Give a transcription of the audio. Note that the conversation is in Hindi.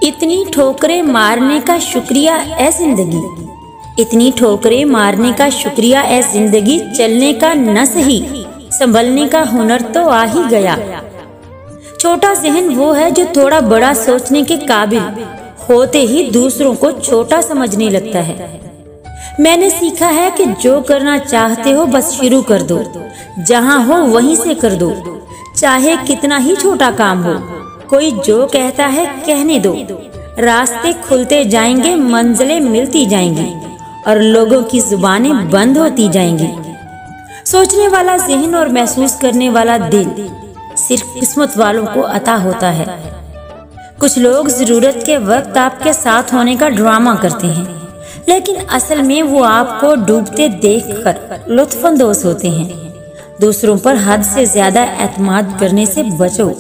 इतनी ठोकरें मारने का शुक्रिया ए जिंदगी, इतनी ठोकरें मारने का शुक्रिया ए जिंदगी, चलने का न सही संभलने का हुनर तो आ ही गया। छोटा जहन वो है जो थोड़ा बड़ा सोचने के काबिल होते ही दूसरों को छोटा समझने लगता है। मैंने सीखा है कि जो करना चाहते हो बस शुरू कर दो, जहां हो वहीं से कर दो, चाहे कितना ही छोटा काम हो। कोई जो कहता है कहने दो, रास्ते खुलते जाएंगे, मंजिलें मिलती जाएंगी और लोगों की जुबानें बंद होती जाएंगी। सोचने वाला जहन और महसूस करने वाला दिल सिर्फ किस्मत वालों को अता होता है। कुछ लोग जरूरत के वक्त आपके साथ होने का ड्रामा करते हैं, लेकिन असल में वो आपको डूबते देखकर लुत्फानंदोज होते हैं। दूसरों पर हद से ज्यादा एतमाद करने से बचो।